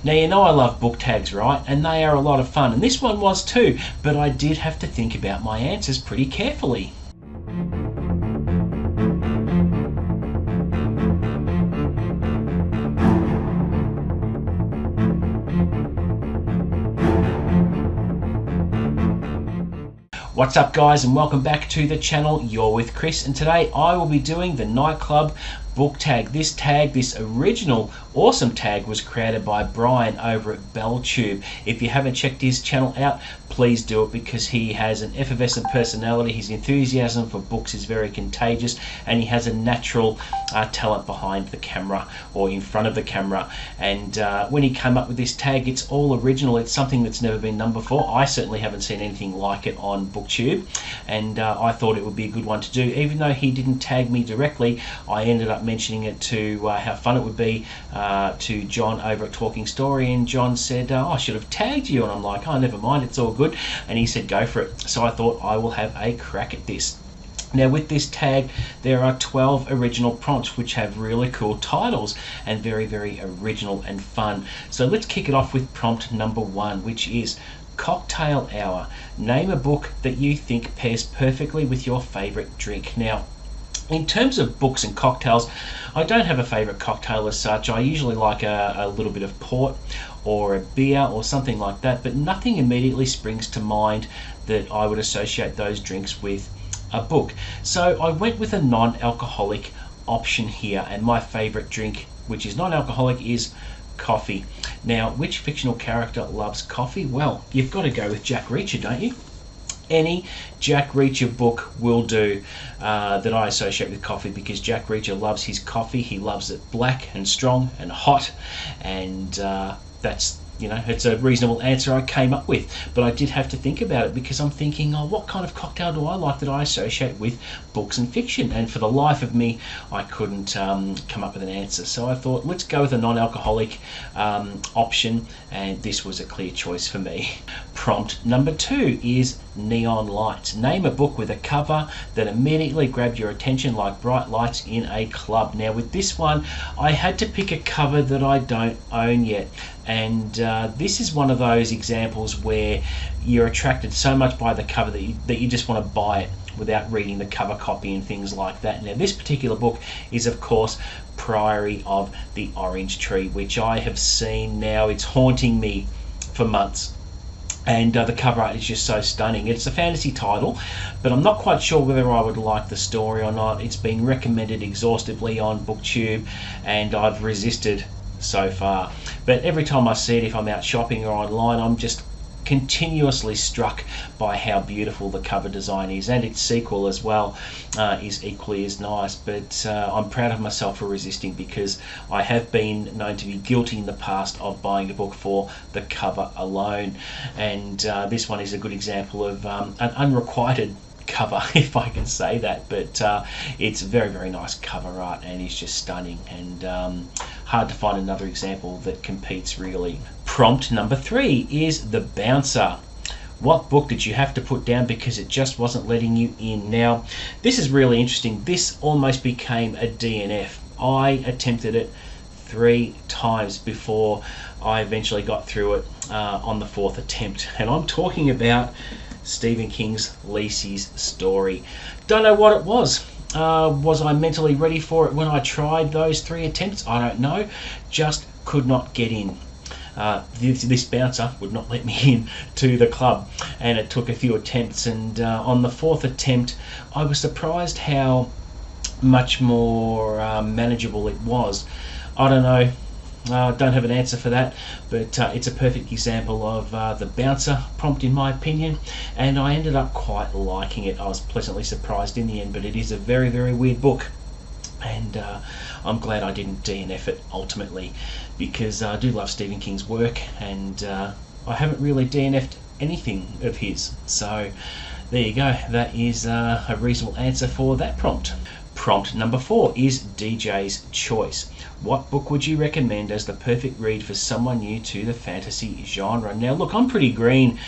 Now, you know I love book tags, right? And they are a lot of fun, and this one was too, but I did have to think about my answers pretty carefully. What's up, guys, and welcome back to the channel. You're with Chris, and today I will be doing the nightclub book tag. This original awesome tag was created by Brian over at BellTube. If you haven't checked his channel out, please do it, because he has an effervescent personality. His enthusiasm for books is very contagious, and he has a natural talent behind the camera or in front of the camera. And when he came up with this tag, it's all original. It's something that's never been done before. I certainly haven't seen anything like it on BookTube, and I thought it would be a good one to do. Even though he didn't tag me directly, I ended up mentioning it to how fun it would be to John over at Talking Story, and John said, oh, I should have tagged you, and I'm like, oh, never mind, it's all good. And he said, go for it. So I thought I will have a crack at this. Now, with this tag, there are 12 original prompts which have really cool titles and very, very original and fun. So let's kick it off with prompt number 1, which is Cocktail Hour. Name a book that you think pairs perfectly with your favorite drink. Now, in terms of books and cocktails, I don't have a favorite cocktail as such. I usually like a little bit of port or a beer or something like that, but nothing immediately springs to mind that I would associate those drinks with a book. So I went with a non-alcoholic option here, and my favorite drink, which is non-alcoholic, is coffee. Now, which fictional character loves coffee? Well, you've got to go with Jack Reacher, don't you? Any Jack Reacher book will do that I associate with coffee, because Jack Reacher loves his coffee. He loves it black and strong and hot, and that's, you know, it's a reasonable answer I came up with. But I did have to think about it, because I'm thinking, oh, what kind of cocktail do I like that I associate with books and fiction? And for the life of me, I couldn't come up with an answer. So I thought, let's go with a non-alcoholic option, and this was a clear choice for me. Prompt number 2 is Neon Lights. Name a book with a cover that immediately grabbed your attention like bright lights in a club. Now, with this one, I had to pick a cover that I don't own yet, and this is one of those examples where you're attracted so much by the cover that you just want to buy it without reading the cover copy and things like that. Now, this particular book is, of course, Priory of the Orange Tree, which I have seen now. It's haunting me for months. And the cover art is just so stunning. It's a fantasy title, but I'm not quite sure whether I would like the story or not. It's been recommended exhaustively on BookTube, and I've resisted so far. But every time I see it, if I'm out shopping or online, I'm just continuously struck by how beautiful the cover design is, and its sequel as well is equally as nice. But I'm proud of myself for resisting, because I have been known to be guilty in the past of buying a book for the cover alone, and this one is a good example of an unrequited cover, if I can say that. But it's very, very nice cover art, and it's just stunning, and hard to find another example that competes really. Prompt number 3 is The Bouncer. What book did you have to put down because it just wasn't letting you in? Now, this is really interesting. This almost became a DNF. I attempted it 3 times before I eventually got through it on the 4th attempt, and I'm talking about Stephen King's Lacey's Story. Don't know what it was. Was I mentally ready for it when I tried those 3 attempts? I don't know. Just could not get in. This bouncer would not let me in to the club, and it took a few attempts, and on the 4th attempt I was surprised how much more manageable it was. I don't know. Don't have an answer for that, but it's a perfect example of the bouncer prompt, in my opinion, and I ended up quite liking it. I was pleasantly surprised in the end, but it is a very, very weird book, and I'm glad I didn't DNF it ultimately, because I do love Stephen King's work, and I haven't really DNF'd anything of his. So there you go. That is a reasonable answer for that prompt. Prompt number 4 is DJ's Choice. What book would you recommend as the perfect read for someone new to the fantasy genre? Now, look, I'm pretty green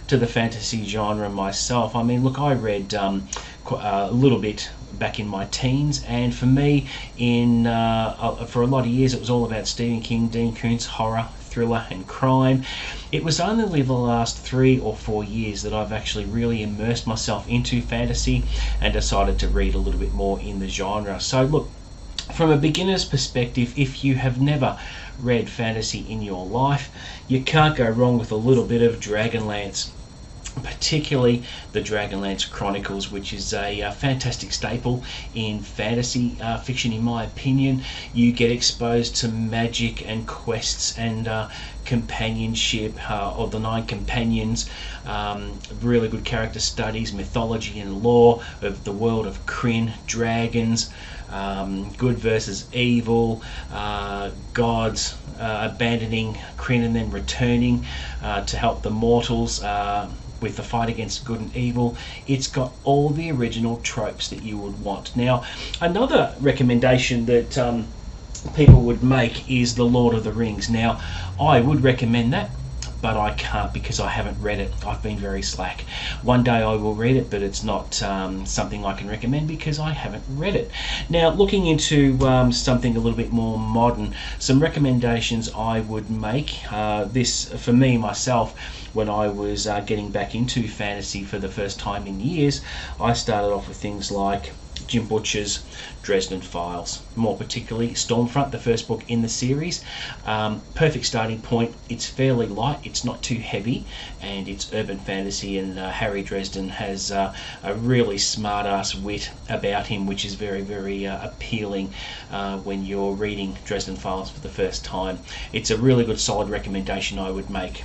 to the fantasy genre myself. I mean, look, I read a little bit back in my teens, and for me, for a lot of years, it was all about Stephen King, Dean Koontz, horror, thriller and crime. It was only the last 3 or 4 years that I've actually really immersed myself into fantasy and decided to read a little bit more in the genre. So look, from a beginner's perspective, if you have never read fantasy in your life, you can't go wrong with a little bit of Dragonlance, particularly the Dragonlance Chronicles, which is a fantastic staple in fantasy fiction in my opinion. You get exposed to magic and quests and companionship of the 9 companions, really good character studies, mythology and lore of the world of Kryn, dragons, good versus evil, gods abandoning Kryn and then returning to help the mortals with the fight against good and evil. It's got all the original tropes that you would want. Now, another recommendation that people would make is The Lord of the Rings. Now, I would recommend that, but I can't because I haven't read it. I've been very slack. One day I will read it, but it's not something I can recommend because I haven't read it. Now, looking into something a little bit more modern, some recommendations I would make. This, for me, myself, when I was getting back into fantasy for the first time in years, I started off with things like Jim Butcher's Dresden Files, more particularly Stormfront, the first book in the series. Perfect starting point. It's fairly light, it's not too heavy, and it's urban fantasy, and Harry Dresden has a really smart-ass wit about him, which is very, very appealing when you're reading Dresden Files for the first time. It's a really good, solid recommendation I would make.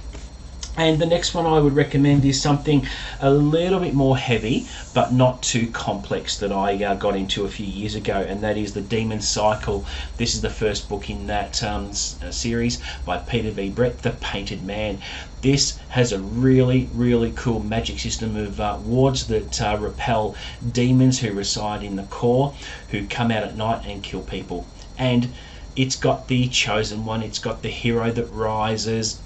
And the next one I would recommend is something a little bit more heavy, but not too complex, that I got into a few years ago, and that is The Demon Cycle. This is the first book in that series by Peter V. Brett, The Painted Man. This has a really, really cool magic system of wards that repel demons who reside in the core, who come out at night and kill people. And it's got the chosen one, it's got the hero that rises,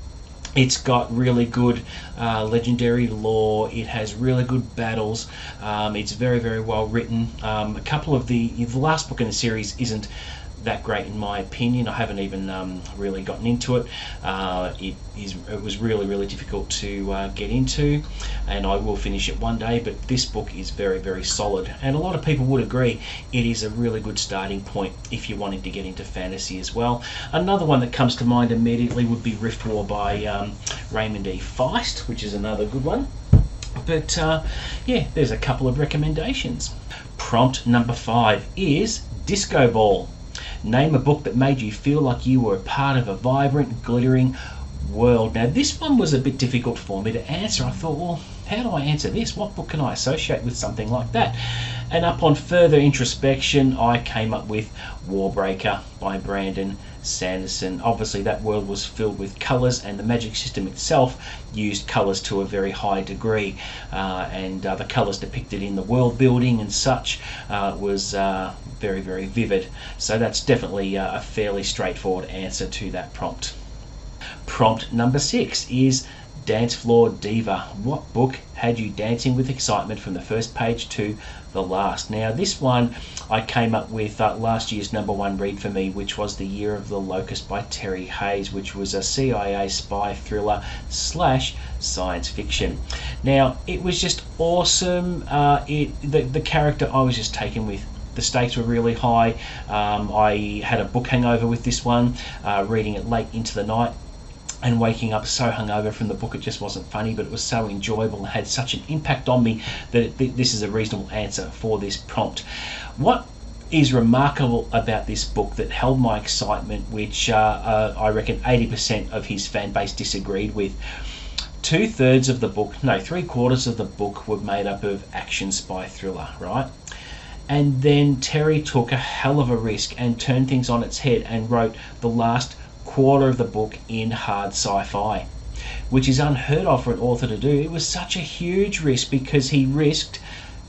it's got really good legendary lore, it has really good battles, it's very, very well written. A couple of the last book in the series isn't that great in my opinion. I haven't even really gotten into it. It was really, really difficult to get into, and I will finish it one day, but this book is very, very solid, and a lot of people would agree it is a really good starting point if you're wanting to get into fantasy as well. Another one that comes to mind immediately would be Rift War by Raymond E. Feist, which is another good one. But yeah, there's a couple of recommendations. Prompt number 5 is Disco Ball. Name a book that made you feel like you were a part of a vibrant, glittering world. Now, this one was a bit difficult for me to answer. I thought, well, how do I answer this? What book can I associate with something like that? And upon further introspection, I came up with Warbreaker by Brandon Sanderson. Obviously, that world was filled with colours, and the magic system itself used colours to a very high degree, and the colours depicted in the world building and such was very, very vivid. So that's definitely a fairly straightforward answer to that prompt. Prompt number 6 is Dance Floor Diva. What book had you dancing with excitement from the first page to the last? Now, this one I came up with last year's #1 read for me, which was The Year of the Locust by Terry Hayes, which was a CIA spy thriller / science fiction. Now, it was just awesome. The character I was just taken with. The stakes were really high. I had a book hangover with this one, reading it late into the night and waking up so hungover from the book it just wasn't funny, but it was so enjoyable and had such an impact on me that this is a reasonable answer for this prompt. What is remarkable about this book that held my excitement, which I reckon 80% of his fan base disagreed with? 2/3 of the book, no, 3/4 of the book were made up of action spy thriller, right? And then Terry took a hell of a risk and turned things on its head and wrote the last quarter of the book in hard sci-fi, which is unheard of for an author to do. It was such a huge risk because he risked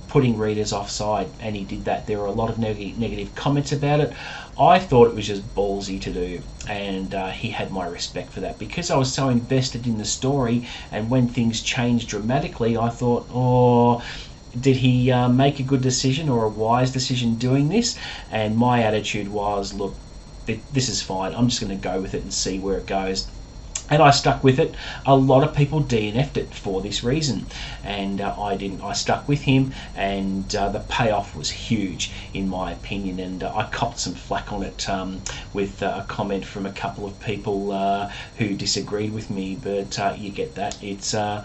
putting readers offside, and he did that. There were a lot of negative comments about it. I thought it was just ballsy to do, and he had my respect for that because I was so invested in the story, and when things changed dramatically, I thought, oh, did he make a good decision or a wise decision doing this? And my attitude was, look, this is fine. I'm just going to go with it and see where it goes. and I stuck with it. A lot of people DNF'd it for this reason, and I didn't. I stuck with him, and the payoff was huge in my opinion, and I copped some flack on it with a comment from a couple of people who disagreed with me, but you get that. It's a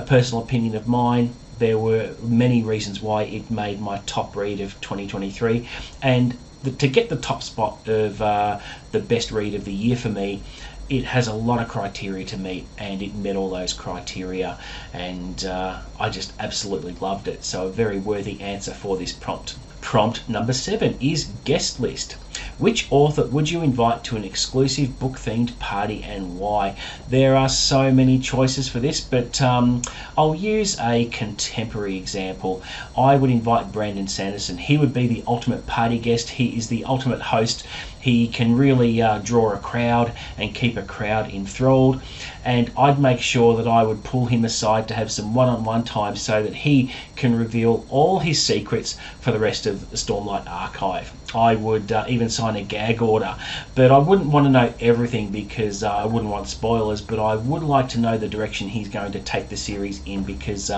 personal opinion of mine. There were many reasons why it made my top read of 2023, and to get the top spot of the best read of the year for me, it has a lot of criteria to meet, and it met all those criteria, and I just absolutely loved it. So a very worthy answer for this prompt. Prompt number 7 is guest list. Which author would you invite to an exclusive book-themed party and why? There are so many choices for this, but I'll use a contemporary example. I would invite Brandon Sanderson. He would be the ultimate party guest. He is the ultimate host. He can really draw a crowd and keep a crowd enthralled, and I'd make sure that I would pull him aside to have some one-on-one time so that he can reveal all his secrets for the rest of the Stormlight archive. I would even sign a gag order, but I wouldn't want to know everything because I wouldn't want spoilers, but I would like to know the direction he's going to take the series in, because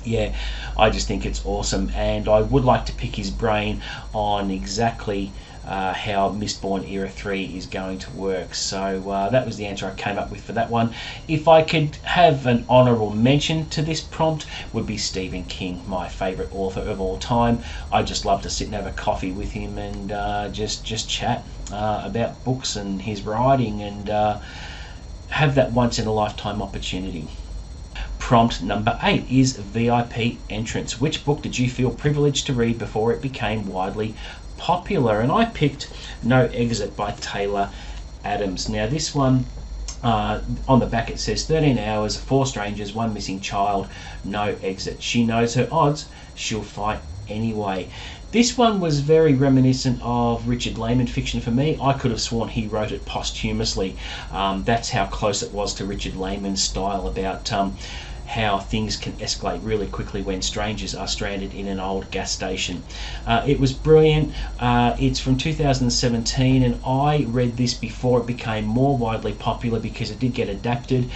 yeah, I just think it's awesome, and I would like to pick his brain on exactly how Mistborn Era 3 is going to work. So that was the answer I came up with for that one. If I could have an honourable mention to this prompt, would be Stephen King, my favourite author of all time. I just love to sit and have a coffee with him and just chat about books and his writing, and have that once in a lifetime opportunity. Prompt number 8 is VIP entrance. Which book did you feel privileged to read before it became widely popular? And I picked No Exit by Taylor Adams. Now this one, on the back it says 13 hours, 4 strangers, 1 missing child, no exit. She knows her odds, she'll fight anyway. This one was very reminiscent of Richard Lehman fiction for me. I could have sworn he wrote it posthumously. That's how close it was to Richard Lehman's style about how things can escalate really quickly when strangers are stranded in an old gas station. It was brilliant. It's from 2017, and I read this before it became more widely popular because it did get adapted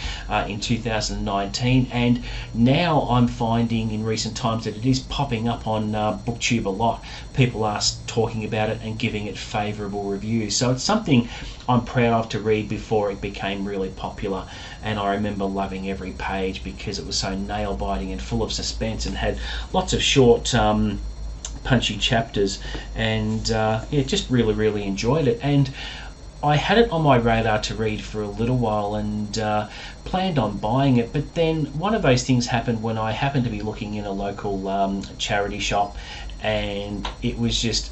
in 2019, and now I'm finding in recent times that it is popping up on BookTube a lot. People are talking about it and giving it favourable reviews, so it's something I'm proud of to read before it became really popular. And I remember loving every page because it was so nail-biting and full of suspense and had lots of short punchy chapters, and yeah, just really enjoyed it. And I had it on my radar to read for a little while and planned on buying it, but then one of those things happened when I happened to be looking in a local charity shop, and it was just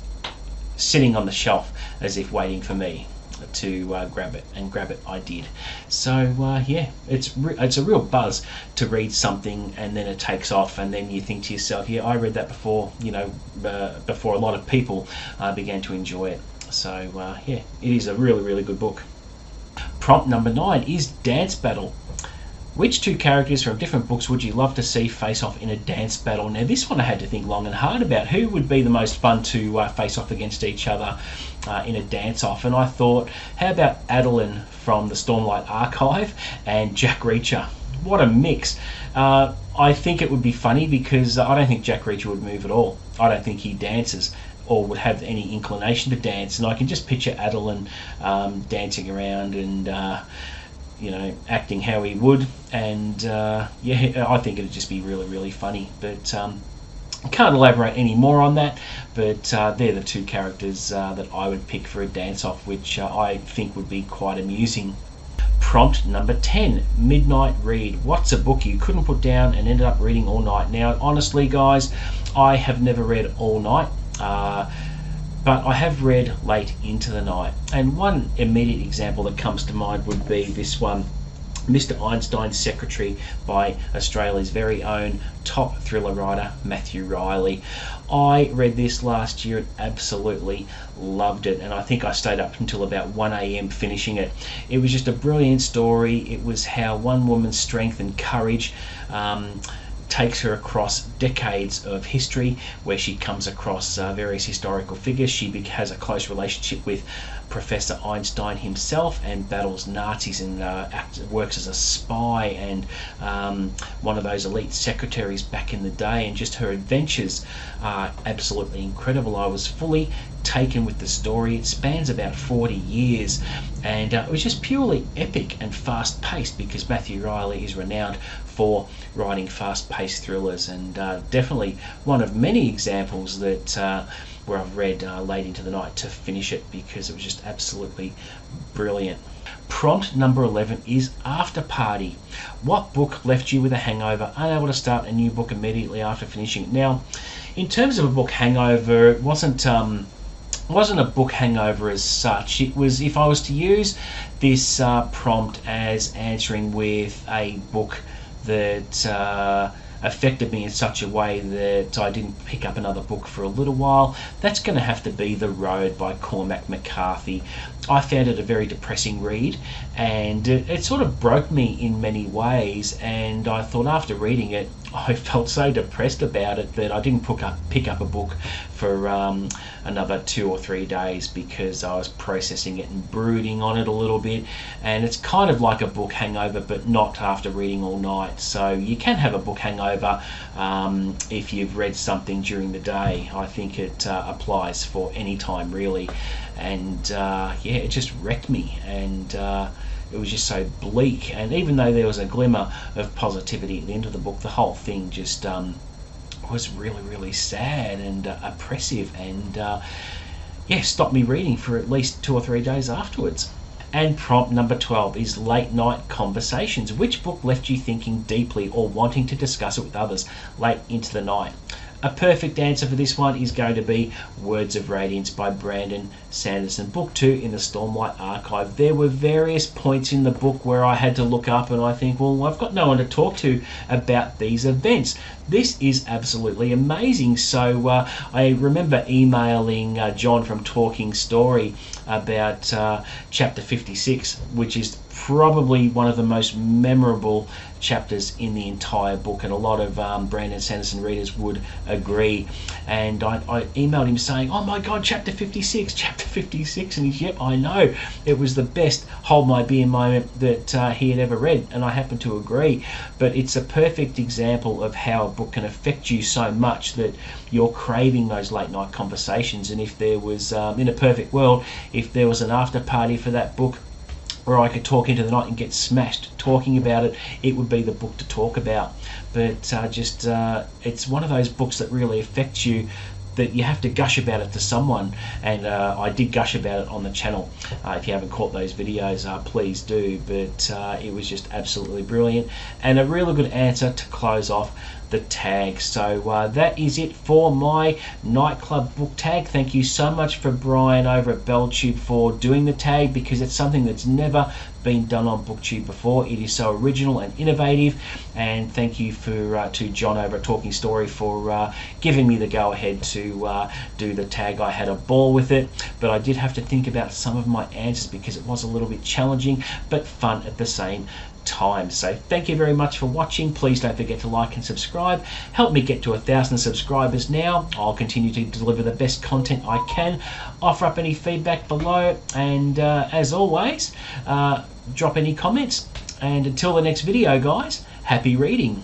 sitting on the shelf as if waiting for me to grab it, and grab it I did. So yeah, it's a real buzz to read something and then it takes off, and then you think to yourself, yeah, I read that before, you know, before a lot of people began to enjoy it. So yeah, it is a really good book. Prompt number 9 is dance battle. Which 2 characters from different books would you love to see face off in a dance battle? Now this one I had to think long and hard about. Who would be the most fun to face off against each other in a dance-off? And I thought, how about Adeline from the Stormlight Archive and Jack Reacher? What a mix. I think it would be funny because I don't think Jack Reacher would move at all. I don't think he dances or would have any inclination to dance, and I can just picture Adeline dancing around and you know, acting how he would, and yeah, I think it'd just be really funny. But I can't elaborate any more on that, but they're the 2 characters that I would pick for a dance-off, which I think would be quite amusing. Prompt number 10, midnight read. What's a book you couldn't put down and ended up reading all night? Now, honestly, guys, I have never read all night, but I have read late into the night. And one immediate example that comes to mind would be this one, Mr. Einstein's Secretary by Australia's very own top thriller writer Matthew Riley. I read this last year and absolutely loved it, and I think I stayed up until about 1 a.m. finishing it. It was just a brilliant story. It was how one woman's strength and courage takes her across decades of history where she comes across various historical figures. She has a close relationship with Professor Einstein himself and battles Nazis and works as a spy and one of those elite secretaries back in the day, and just her adventures are absolutely incredible. I was fully taken with the story. It spans about 40 years and it was just purely epic and fast paced, because Matthew Reilly is renowned for writing fast paced thrillers, and definitely one of many examples that where I've read late into the night to finish it, because it was just absolutely brilliant. Prompt number 11 is After Party. What book left you with a hangover, unable to start a new book immediately after finishing it? Now, in terms of a book hangover, it wasn't a book hangover as such. It was, if I was to use this prompt as answering with a book that affected me in such a way that I didn't pick up another book for a little while, that's going to have to be The Road by Cormac McCarthy. I found it a very depressing read, and it sort of broke me in many ways, and I thought after reading it I felt so depressed about it that I didn't pick up a book for another 2 or 3 days, because I was processing it and brooding on it a little bit. And it's kind of like a book hangover, but not after reading all night. So you can have a book hangover if you've read something during the day. I think it applies for any time really. And yeah, it just wrecked me, and it was just so bleak. And even though there was a glimmer of positivity at the end of the book, the whole thing just was really, really sad and oppressive, and yeah, stopped me reading for at least 2 or 3 days afterwards. And prompt number 12 is Late Night Conversations. Which book left you thinking deeply or wanting to discuss it with others late into the night? A perfect answer for this one is going to be Words of Radiance by Brandon Sanderson, Book 2 in the Stormlight Archive. There were various points in the book where I had to look up and I think, well, I've got no one to talk to about these events. This is absolutely amazing. So I remember emailing John from Talking Story about chapter 56, which is probably one of the most memorable chapters in the entire book, and a lot of Brandon Sanderson readers would agree. And I emailed him saying, oh my god, chapter 56, and he's, yep, I know, it was the best hold my beer moment that he had ever read, and I happen to agree. But it's a perfect example of how a book can affect you so much that you're craving those late night conversations. And if there was, in a perfect world, if there was an after party for that book where I could talk into the night and get smashed talking about it, it would be the book to talk about. But it's one of those books that really affects you, that you have to gush about it to someone. And I did gush about it on the channel. If you haven't caught those videos, please do. But it was just absolutely brilliant, and a really good answer to close off the tag. So that is it for my nightclub book tag. Thank you so much for Brian over at BellTube for doing the tag, because it's something that's never been done on BookTube before. It is so original and innovative. And thank you for to John over at Talking Story for giving me the go ahead to do the tag. I had a ball with it, but I did have to think about some of my answers because it was a little bit challenging but fun at the same time. So thank you very much for watching. Please don't forget to like and subscribe. Help me get to 1,000 subscribers now. I'll continue to deliver the best content I can. Offer up any feedback below, and as always, drop any comments. And until the next video, guys, happy reading.